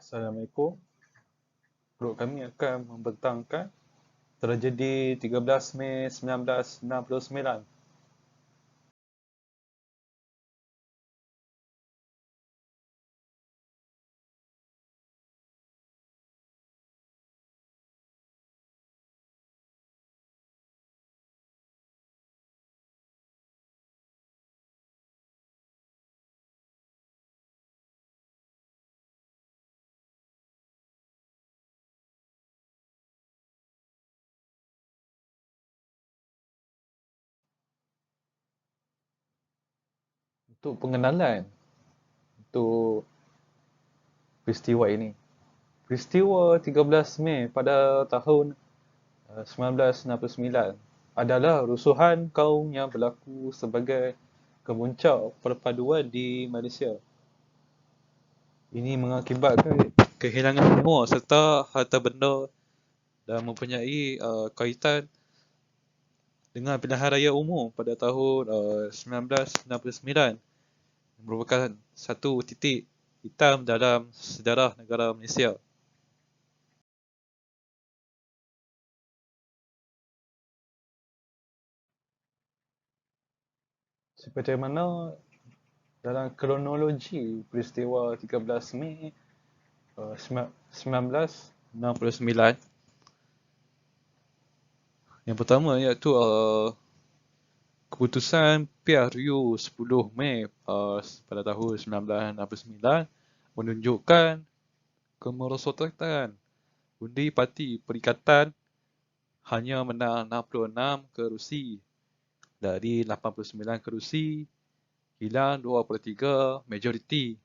Assalamualaikum. Grup kami akan membentangkan tragedi 13 Mei 1969. Untuk pengenalan untuk peristiwa ini. Peristiwa 13 Mei pada tahun 1969 adalah rusuhan kaum yang berlaku sebagai kemuncak perpaduan di Malaysia. Ini mengakibatkan kehilangan nyawa serta harta benda dan mempunyai kaitan dengan pilihan raya umum pada tahun 1969 merupakan satu titik hitam dalam sejarah negara Malaysia. Seperti mana dalam kronologi peristiwa 13 Mei 1969, yang pertama iaitu keputusan PRU 10 Mei pada tahun 1969 menunjukkan kemerosotan undi parti Perikatan hanya menang 66 kerusi dari 89 kerusi, hilang 2/3 majoriti.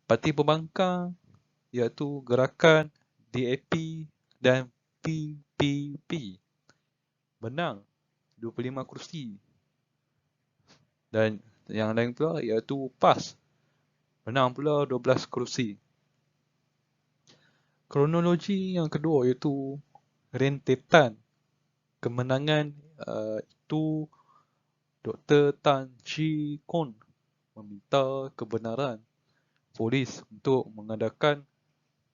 Parti pembangkang iaitu Gerakan DAP dan PPP menang 25 kerusi. Dan yang lain pula iaitu PAS menang pula 12 kerusi. Kronologi yang kedua iaitu rentetan kemenangan itu Dr. Tan Chee Kon meminta kebenaran polis untuk mengadakan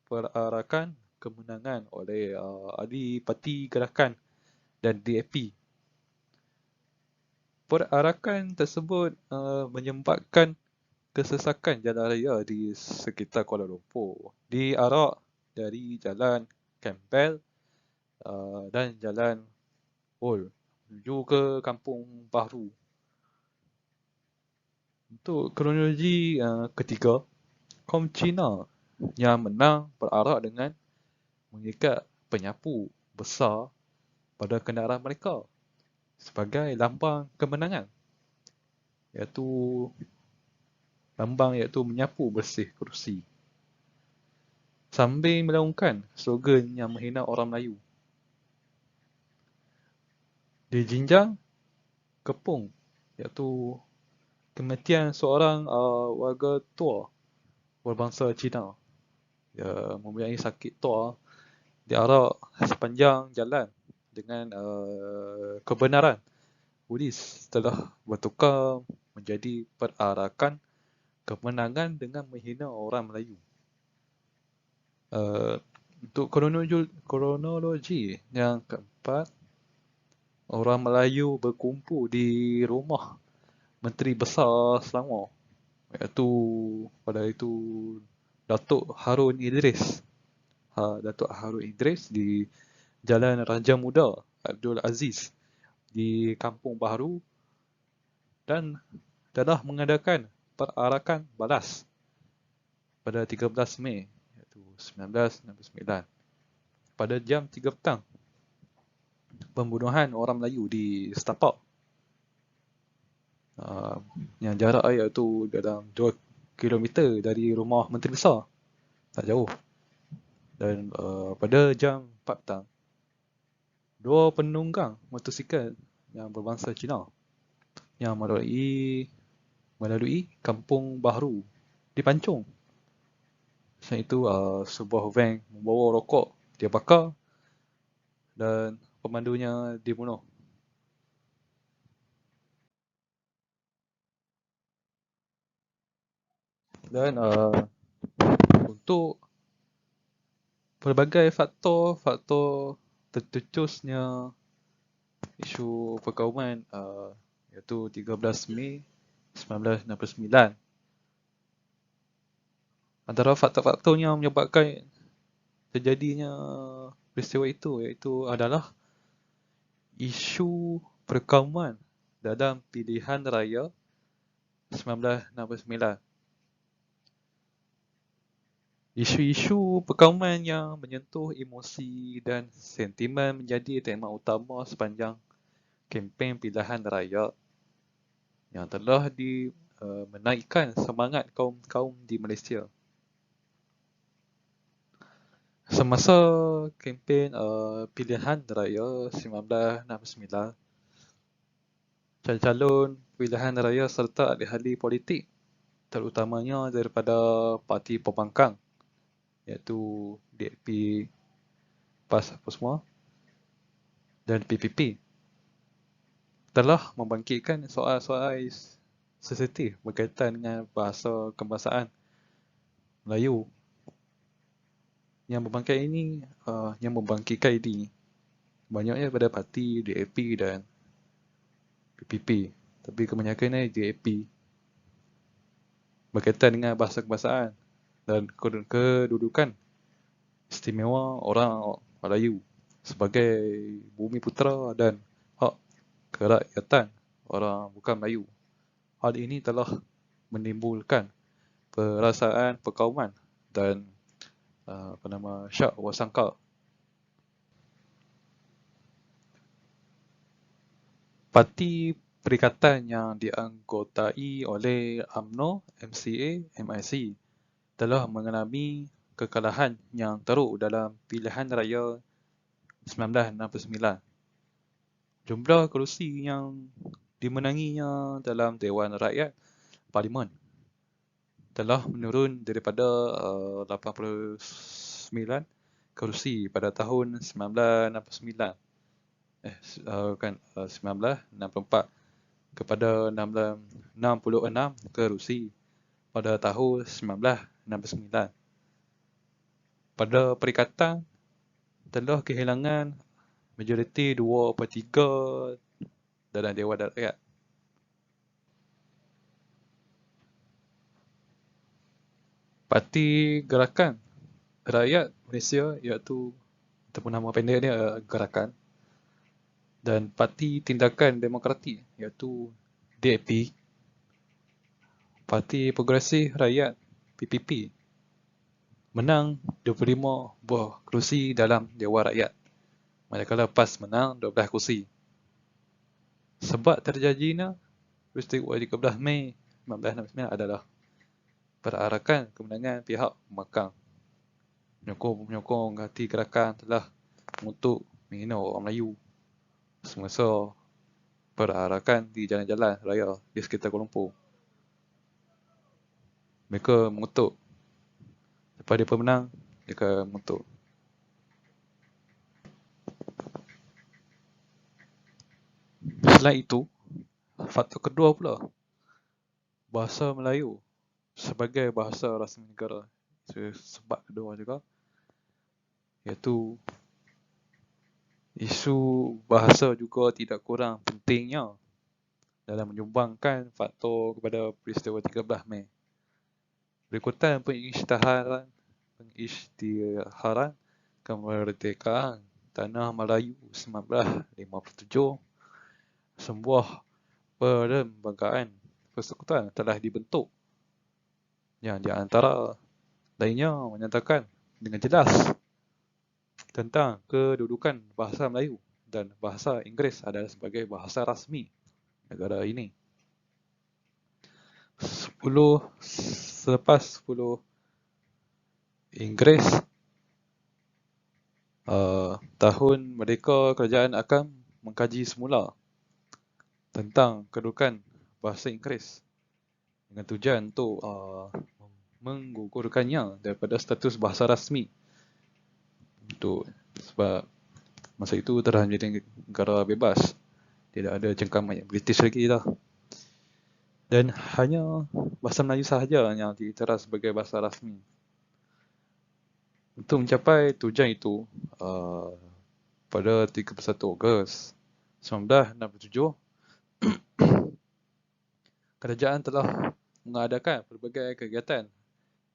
perarakan kemenangan oleh ahli parti gerakan dan DAP. Perarakan tersebut menyebabkan kesesakan jalan raya di sekitar Kuala Lumpur. Diarak dari Jalan Campbell dan Jalan Hall menuju ke Kampung Baru. Untuk kronologi ketiga, kaum Cina yang menang berarak dengan mengikat penyapu besar pada kenderaan mereka sebagai lambang kemenangan, iaitu menyapu bersih kerusi sambil melaungkan slogan yang menghina orang Melayu. Di Jinjang Kepung, iaitu kematian seorang warga tua berbangsa Cina. Dia mempunyai sakit tua, diarak sepanjang jalan dengan kebenaran polis telah bertukar menjadi perarakan kemenangan dengan menghina orang Melayu. Untuk kronologi yang keempat, orang Melayu berkumpul di rumah Menteri Besar Selangor, iaitu pada itu Datuk Harun Idris. Datuk Harun Idris di Jalan Raja Muda Abdul Aziz di Kampung Baru dan telah mengadakan perarakan balas pada 13 Mei iaitu 1969 pada jam 3 petang. Pembunuhan orang Melayu di Setapak yang jarak iaitu dalam 2 km dari rumah Menteri Besar, tak jauh. Dan pada jam 4 petang, 2 penunggang motosikal yang berbangsa Cina yang melalui Kampung Baru dipancung. Selain itu, sebuah van membawa rokok dia bakar dan pemandunya dibunuh. Dan untuk pelbagai faktor tercetusnya isu perkauman iaitu 13 Mei 1969. Antara faktor-faktornya menyebabkan terjadinya peristiwa itu iaitu adalah isu perkauman dalam pilihan raya 1969. Isu-isu perkauman yang menyentuh emosi dan sentimen menjadi tema utama sepanjang kempen pilihan raya yang telah menaikkan semangat kaum-kaum di Malaysia. Semasa kempen pilihan raya 1969, calon-calon pilihan raya serta ahli-ahli politik, terutamanya daripada parti pembangkang iaitu DAP, PAS apa semua dan PPP, telah membangkitkan soal-soal sensitif berkaitan dengan bahasa kebangsaan Melayu. Yang membangkitkan ini banyaknya pada parti DAP dan PPP, tapi kebanyakannya DAP berkaitan dengan bahasa kebangsaan dan kedudukan istimewa orang Melayu sebagai bumi putera dan hak kerakyatan orang bukan Melayu. Hal ini telah menimbulkan perasaan perkauman dan syak wasangka. Parti perikatan yang dianggotai oleh UMNO, MCA, MIC telah mengalami kekalahan yang teruk dalam pilihan raya 1969. Jumlah kerusi yang dimenanginya dalam Dewan Rakyat Parlimen telah menurun daripada 89 kerusi pada tahun 1969. 1964 kepada 66 kerusi pada tahun 1969. Pada perikatan telah kehilangan majoriti 2/3 dalam Dewan Rakyat. Parti Gerakan Rakyat Malaysia iaitu ataupun nama pendek dia Gerakan, dan Parti Tindakan Demokratik iaitu DAP, Parti Progresif Rakyat PPP menang 25 buah kerusi dalam Dewan Rakyat, manakala PAS menang 12 kerusi. Sebab terjadinya peristiwa 13 Mei 1969 adalah perarakan kemenangan pihak pembangkang. Penyokong hati gerakan telah mengutuk menghina orang Melayu semasa perarakan di jalan-jalan raya di sekitar Kuala Lumpur. Mereka mengutuk. Lepas dia pemenang, mereka mengutuk. Selain itu, faktor kedua pula, bahasa Melayu sebagai bahasa rasmi negara. Sebab kedua juga, iaitu isu bahasa juga tidak kurang pentingnya dalam menyumbangkan faktor kepada peristiwa 13 Mei. Berikutan pengisytiharan kemerdekaan Tanah Melayu 1957, sebuah perlembagaan persekutuan telah dibentuk yang di antara lainnya menyatakan dengan jelas tentang kedudukan bahasa Melayu dan bahasa Inggeris adalah sebagai bahasa rasmi negara ini. Selepas 10 Inggeris tahun merdeka, kerajaan akan mengkaji semula tentang kedudukan bahasa Inggeris dengan tujuan untuk menggugurkannya daripada status bahasa rasmi. Sebab masa itu telah menjadi negara bebas, tidak ada cengkaman British lagi dah. Dan hanya bahasa Melayu sahaja yang diiktiraf sebagai bahasa rasmi. Untuk mencapai tujuan itu, pada 31 Ogos 1967, kerajaan telah mengadakan pelbagai kegiatan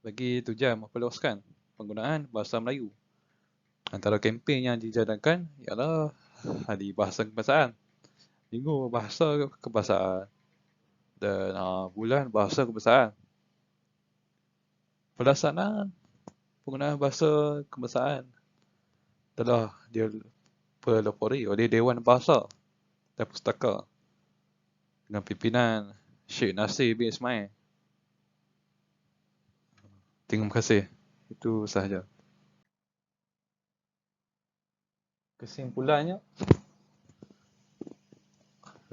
bagi tujuan memperluaskan penggunaan bahasa Melayu. Antara kempen yang dijalankan ialah Hari Bahasa Kebangsaan, Minggu Bahasa Kebangsaan dan Bulan Bahasa Kebangsaan. Pelaksanaan penggunaan bahasa kebangsaan telah dipelopori oleh Dewan Bahasa dan Pustaka dengan pimpinan Syekh Nasir bin Ismail. Terima kasih. Itu sahaja. Kesimpulannya,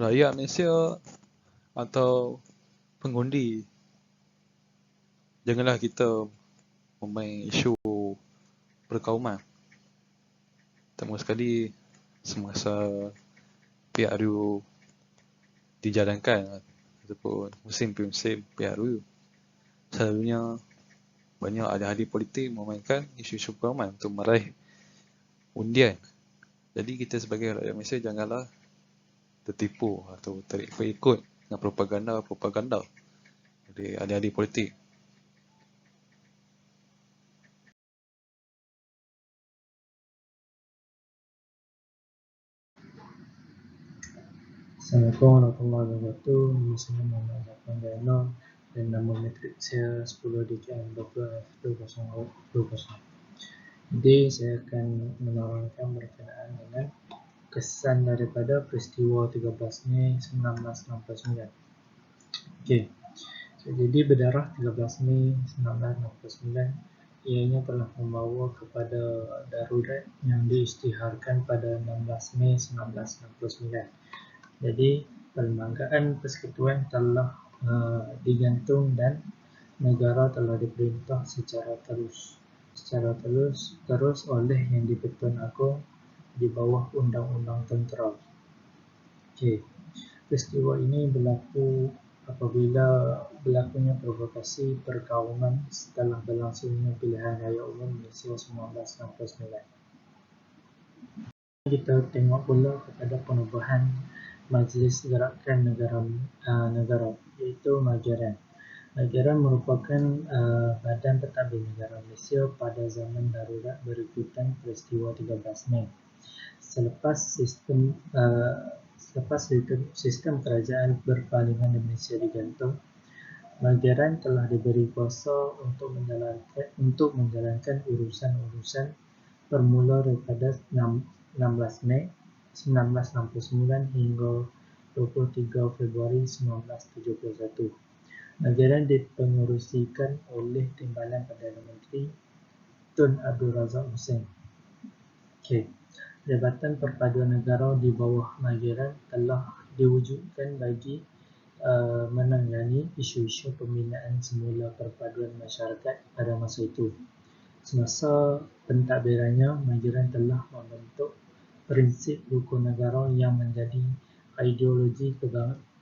rakyat Malaysia atau pengundi, janganlah kita memain isu perkauman. Pertama sekali, semasa PRU dijalankan ataupun musim-musim PRU, selalunya banyak ahli-ahli politik memainkan isu-isu perkauman untuk meraih undian. Jadi kita sebagai rakyat Malaysia janganlah tertipu atau terikut dengan propaganda dari ahli-ahli politik. Assalamualaikum warahmatullahi wabarakatuh. Nama saya Muhammad Zafran Zainal dan nama matrik saya 10 DKM 20F2020. Jadi saya akan menerangkan berkenaan dengan kesan daripada peristiwa 13 Mei 1969. Okey. Jadi berdarah 13 Mei 1969 ianya telah membawa kepada darurat yang diisytiharkan pada 16 Mei 1969. Jadi perlembagaan persekutuan telah digantung dan negara telah diperintah secara terus oleh Yang di-Pertuan Agong di bawah Undang-Undang Tentera. Okey. Peristiwa ini berlaku apabila berlakunya provokasi perkauman setelah berlangsungnya pilihan raya umum Malaysia 1969. Kita tengok pula kepada penubuhan Majlis Gerakan Negara iaitu Mageran. Mageran merupakan badan pentadbir negara Malaysia pada zaman darurat berikutan peristiwa 13 Mei. Selepas sistem kerajaan berparlimen di Malaysia digantung, Mageran telah diberi kuasa untuk menjalankan urusan-urusan bermula daripada 16 Mei 1969 hingga 23 Februari 1971. Mageran dipengerusikan oleh Timbalan Perdana Menteri Tun Abdul Razak Hussein. Okey. Jabatan Perpaduan Negara di bawah Mageran telah diwujudkan bagi menangani isu-isu pembinaan semula perpaduan masyarakat pada masa itu. Semasa pentadbirannya, Mageran telah membentuk prinsip rukun negara yang menjadi ideologi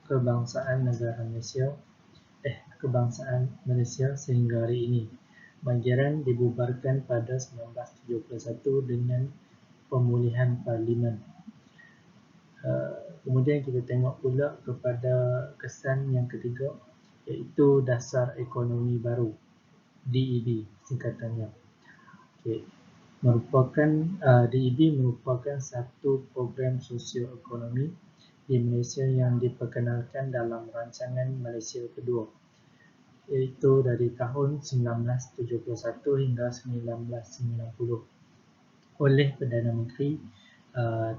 kebangsaan Malaysia sehingga hari ini. Mageran dibubarkan pada 1971 dengan pemulihan parlimen. Kemudian kita tengok pula kepada kesan yang ketiga, iaitu Dasar Ekonomi Baru, DEB singkatannya. Okay. DEB merupakan satu program sosio-ekonomi di Malaysia yang diperkenalkan dalam rancangan Malaysia Kedua, iaitu dari tahun 1971 hingga 1990 oleh Perdana Menteri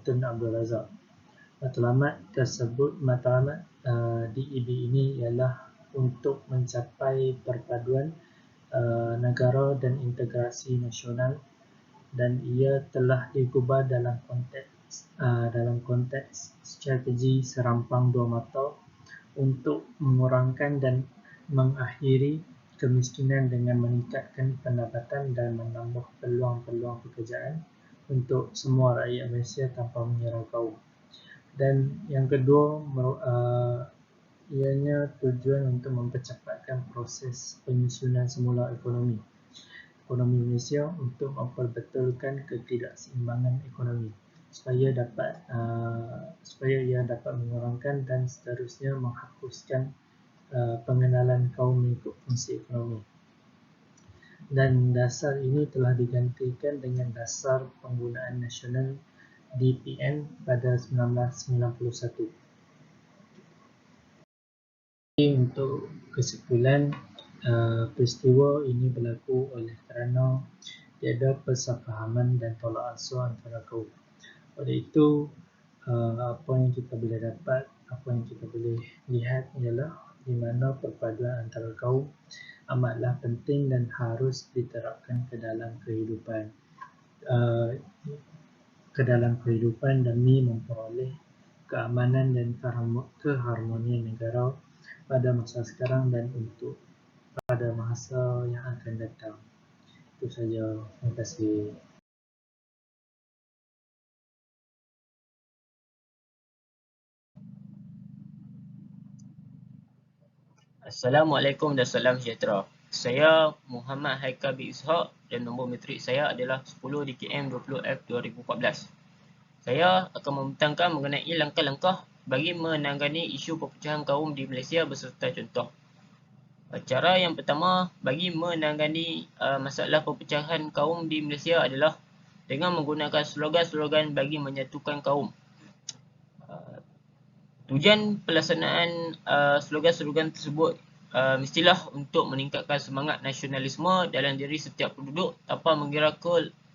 Tun Abdul Razak. Matlamat DEB ini ialah untuk mencapai perpaduan negara dan integrasi nasional, dan ia telah digubah dalam konteks strategi serampang dua mata untuk mengurangkan dan mengakhiri kemiskinan dengan meningkatkan pendapatan dan menambah peluang-peluang pekerjaan untuk semua rakyat Malaysia tanpa mengira kaum. Dan yang kedua, ianya tujuan untuk mempercepatkan proses penyusunan semula ekonomi. ekonomi Malaysia untuk memperbetulkan ketidakseimbangan ekonomi supaya ia dapat mengurangkan dan seterusnya menghapuskan pengenalan kaum mengikut fungsi ekonomi. Dan dasar ini telah digantikan dengan Dasar Penggunaan Nasional DPN pada 1991. Untuk kesimpulan, peristiwa ini berlaku oleh kerana tiada persefahaman dan tolak ansur antara kaum. Oleh itu, apa yang kita boleh dapat, apa yang kita boleh lihat ialah di mana perpaduan antara kaum amatlah penting dan harus diterapkan ke dalam kehidupan demi memperoleh keamanan dan keharmonian negara pada masa sekarang dan untuk pada masa yang akan datang. Itu saja. Terima kasih. Assalamualaikum dan salam sejahtera. Saya Muhammad Haikal bin Ishaq dan nombor matrik saya adalah 10 DKM 20F 2014. Saya akan membentangkan mengenai langkah-langkah bagi menangani isu perpecahan kaum di Malaysia beserta contoh. Cara yang pertama bagi menangani masalah perpecahan kaum di Malaysia adalah dengan menggunakan slogan-slogan bagi menyatukan kaum. Tujuan pelaksanaan slogan-slogan tersebut mestilah untuk meningkatkan semangat nasionalisme dalam diri setiap penduduk tanpa mengira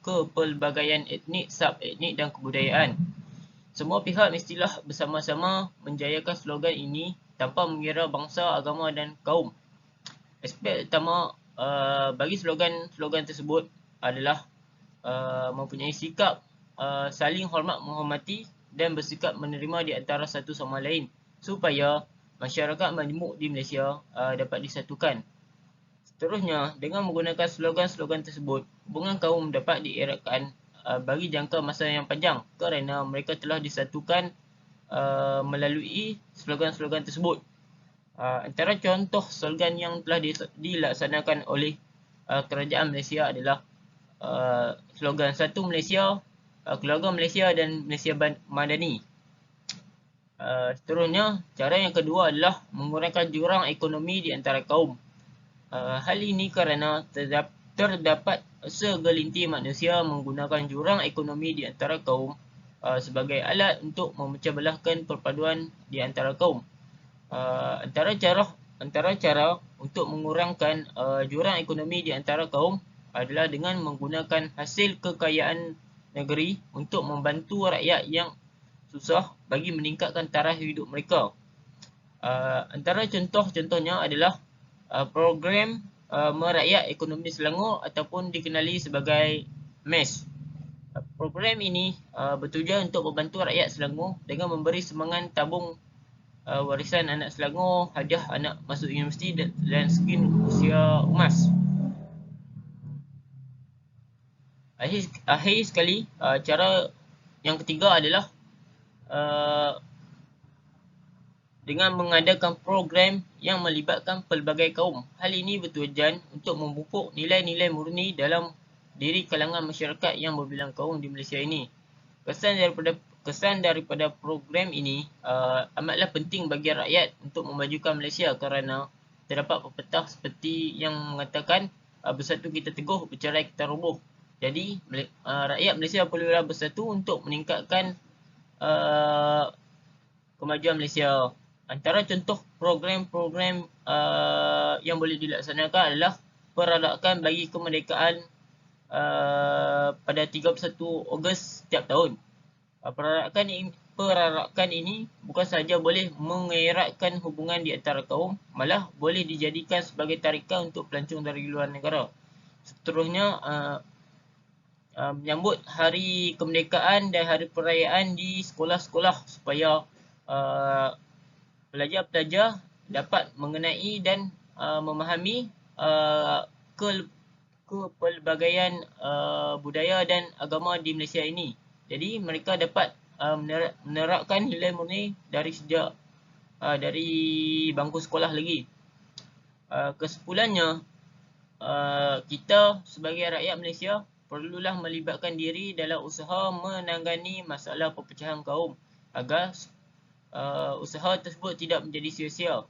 kepelbagaian etnik, sub-etnik dan kebudayaan. Semua pihak mestilah bersama-sama menjayakan slogan ini tanpa mengira bangsa, agama dan kaum. Aspek utama bagi slogan-slogan tersebut adalah mempunyai sikap saling hormat menghormati dan bersikap menerima di antara satu sama lain supaya masyarakat majmuk di Malaysia dapat disatukan. Seterusnya, dengan menggunakan slogan-slogan tersebut, hubungan kaum dapat dieratkan bagi jangka masa yang panjang kerana mereka telah disatukan melalui slogan-slogan tersebut. Antara contoh slogan yang telah dilaksanakan oleh kerajaan Malaysia adalah slogan Satu Malaysia, Keluarga Malaysia dan Malaysia Madani. Seterusnya, cara yang kedua adalah mengurangkan jurang ekonomi di antara kaum. Hal ini kerana terdapat segelintir manusia menggunakan jurang ekonomi di antara kaum sebagai alat untuk memecah belahkan perpaduan di antara kaum. Antara cara untuk mengurangkan jurang ekonomi di antara kaum adalah dengan menggunakan hasil kekayaan negeri untuk membantu rakyat yang susah bagi meningkatkan taraf hidup mereka. Antara contoh-contohnya adalah program Merakyat Ekonomi Selangor ataupun dikenali sebagai MES. Program ini bertujuan untuk membantu rakyat Selangor dengan memberi semangat tabung warisan anak Selangor, hadiah anak masuk universiti dan skim usia emas. Akhir sekali, cara yang ketiga adalah dengan mengadakan program yang melibatkan pelbagai kaum. Hal ini bertujuan untuk memupuk nilai-nilai murni dalam diri kalangan masyarakat yang berbilang kaum di Malaysia ini. Kesan daripada program ini amatlah penting bagi rakyat untuk memajukan Malaysia kerana terdapat pepatah seperti yang mengatakan bersatu kita teguh, bercerai kita roboh. Jadi rakyat Malaysia perlulah bersatu untuk meningkatkan kemajuan Malaysia. Antara contoh program-program yang boleh dilaksanakan adalah perarakan bagi kemerdekaan pada 31 Ogos setiap tahun. Perarakan ini bukan sahaja boleh mengeratkan hubungan di antara kaum, malah boleh dijadikan sebagai tarikan untuk pelancong dari luar negara. Seterusnya, menyambut hari kemerdekaan dan hari perayaan di sekolah-sekolah supaya pelajar-pelajar dapat mengenai dan memahami kepelbagaian budaya dan agama di Malaysia ini. Jadi mereka dapat menerapkan nilai murni dari sejak dari bangku sekolah lagi. Kesimpulannya, kita sebagai rakyat Malaysia perlulah melibatkan diri dalam usaha menangani masalah perpecahan kaum agar usaha tersebut tidak menjadi sia-sia.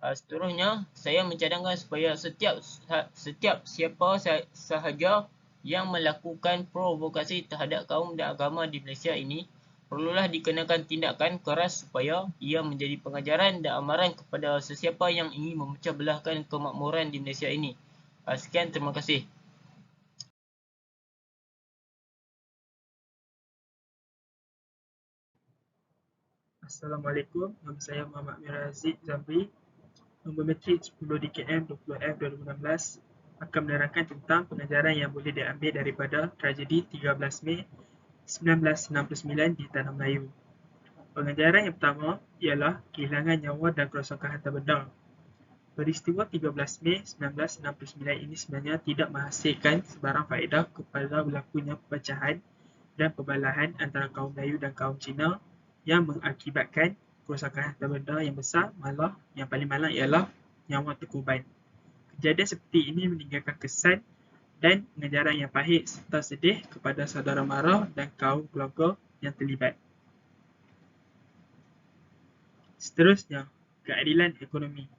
Seterusnya, saya mencadangkan supaya setiap siapa sahaja yang melakukan provokasi terhadap kaum dan agama di Malaysia ini perlulah dikenakan tindakan keras supaya ia menjadi pengajaran dan amaran kepada sesiapa yang ingin memecah belahkan kemakmuran di Malaysia ini. Sekian, terima kasih. Assalamualaikum, nama saya Muhammad Miraziq Zamri. Nombor metrik 10 DKM 20F 2016 akan menerangkan tentang pengajaran yang boleh diambil daripada tragedi 13 Mei 1969 di Tanah Melayu. Pengajaran yang pertama ialah kehilangan nyawa dan kerosakan harta benda. Peristiwa 13 Mei 1969 ini sebenarnya tidak menghasilkan sebarang faedah kepada berlakunya perpecahan dan perbalahan antara kaum Melayu dan kaum Cina yang mengakibatkan kerosakan harta benda yang besar, malah yang paling malang ialah nyawa terkorban. Kejadian seperti ini meninggalkan kesan dan pengajaran yang pahit serta sedih kepada saudara mara dan kaum keluarga yang terlibat. Seterusnya, keadilan ekonomi.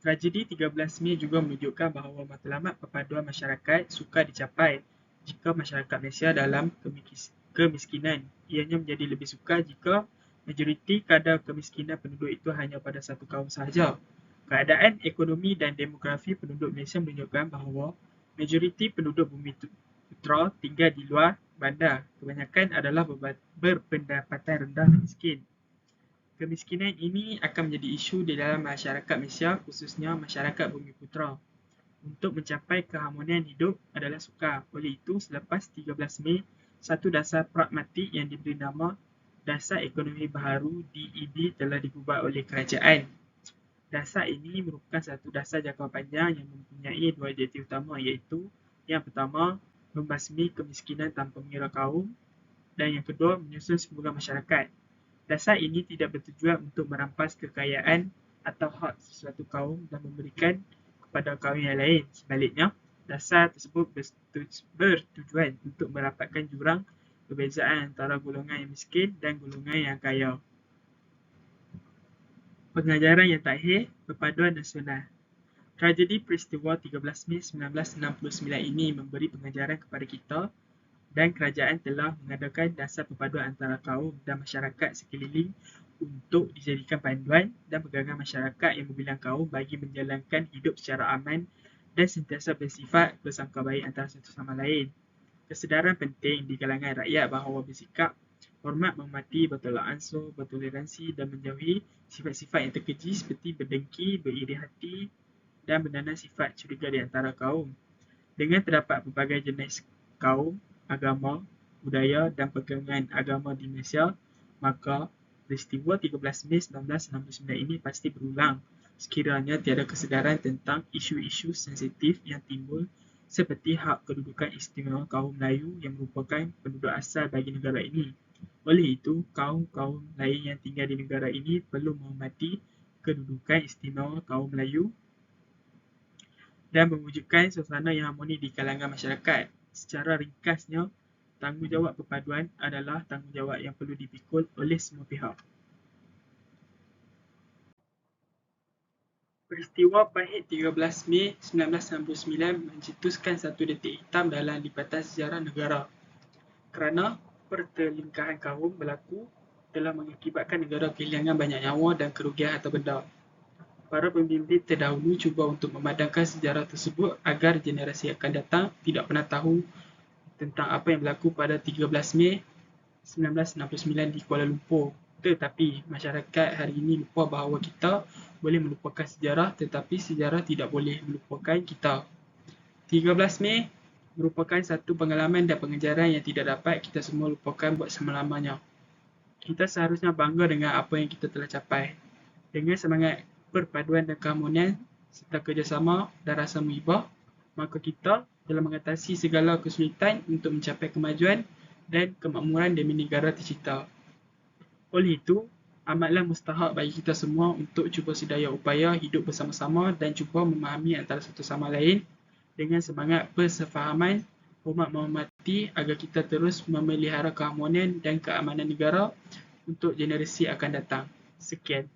Tragedi 13 Mei juga menunjukkan bahawa matlamat perpaduan masyarakat sukar dicapai jika masyarakat Malaysia dalam kemiskinan. Ianya menjadi lebih sukar jika majoriti kadar kemiskinan penduduk itu hanya pada satu kaum sahaja. Keadaan ekonomi dan demografi penduduk Malaysia menunjukkan bahawa majoriti penduduk Bumi Putra tinggal di luar bandar. Kebanyakan adalah berpendapatan rendah dan miskin. Kemiskinan ini akan menjadi isu di dalam masyarakat Malaysia, khususnya masyarakat Bumi Putra. Untuk mencapai keharmonian hidup adalah sukar. Oleh itu, selepas 13 Mei, satu dasar pragmatik yang diberi nama Dasar Ekonomi Baharu DEB telah dibuat oleh kerajaan. Dasar ini merupakan satu dasar jangka panjang yang mempunyai dua objektif utama, iaitu yang pertama, membasmi kemiskinan tanpa mengira kaum, dan yang kedua, menyusun semula masyarakat. Dasar ini tidak bertujuan untuk merampas kekayaan atau hak sesuatu kaum dan memberikan kepada kaum yang lain. Sebaliknya, dasar tersebut bertujuan untuk merapatkan jurang perbezaan antara golongan yang miskin dan golongan yang kaya. Pengajaran yang terakhir, perpaduan nasional. Tragedi peristiwa 13 Mei 1969 ini memberi pengajaran kepada kita dan kerajaan telah mengadakan dasar perpaduan antara kaum dan masyarakat sekeliling untuk dijadikan panduan dan pegangan masyarakat yang berbilang kaum bagi menjalankan hidup secara aman dan sentiasa bersifat bersangka baik antara satu sama lain. Kesedaran penting di kalangan rakyat bahawa bersikap hormat, menghormati, bertolak ansur, bertoleransi dan menjauhi sifat-sifat yang terkeji seperti berdengki, beriri hati dan menanam sifat curiga di antara kaum. Dengan terdapat berbagai jenis kaum, agama, budaya dan pegangan agama di Malaysia, maka peristiwa 13 Mei 1969 ini pasti berulang sekiranya tiada kesedaran tentang isu-isu sensitif yang timbul seperti hak kedudukan istimewa kaum Melayu yang merupakan penduduk asal bagi negara ini. Oleh itu, kaum-kaum lain yang tinggal di negara ini perlu menghormati kedudukan istimewa kaum Melayu dan mewujudkan suasana yang harmoni di kalangan masyarakat. Secara ringkasnya, tanggungjawab perpaduan adalah tanggungjawab yang perlu dipikul oleh semua pihak. Peristiwa pahit 13 Mei 1969 mencetuskan satu detik hitam dalam lipatan sejarah negara. Kerana pertelingkahan kaum berlaku telah mengakibatkan negara kehilangan banyak nyawa dan kerugian harta benda. Para pemimpin terdahulu cuba untuk memadamkan sejarah tersebut agar generasi akan datang tidak pernah tahu tentang apa yang berlaku pada 13 Mei 1969 di Kuala Lumpur. Tetapi masyarakat hari ini lupa bahawa kita boleh melupakan sejarah, tetapi sejarah tidak boleh melupakan kita. 13 Mei merupakan satu pengalaman dan pengajaran yang tidak dapat kita semua lupakan buat selama-lamanya. Kita seharusnya bangga dengan apa yang kita telah capai. Dengan semangat perpaduan dan keharmonian serta kerjasama dan rasa muhibah, maka kita telah mengatasi segala kesulitan untuk mencapai kemajuan dan kemakmuran demi negara tercipta. Oleh itu, amatlah mustahak bagi kita semua untuk cuba sedaya upaya hidup bersama-sama dan cuba memahami antara satu sama lain dengan semangat persefahaman, hormat menghormati agar kita terus memelihara keharmonian dan keamanan negara untuk generasi akan datang. Sekian.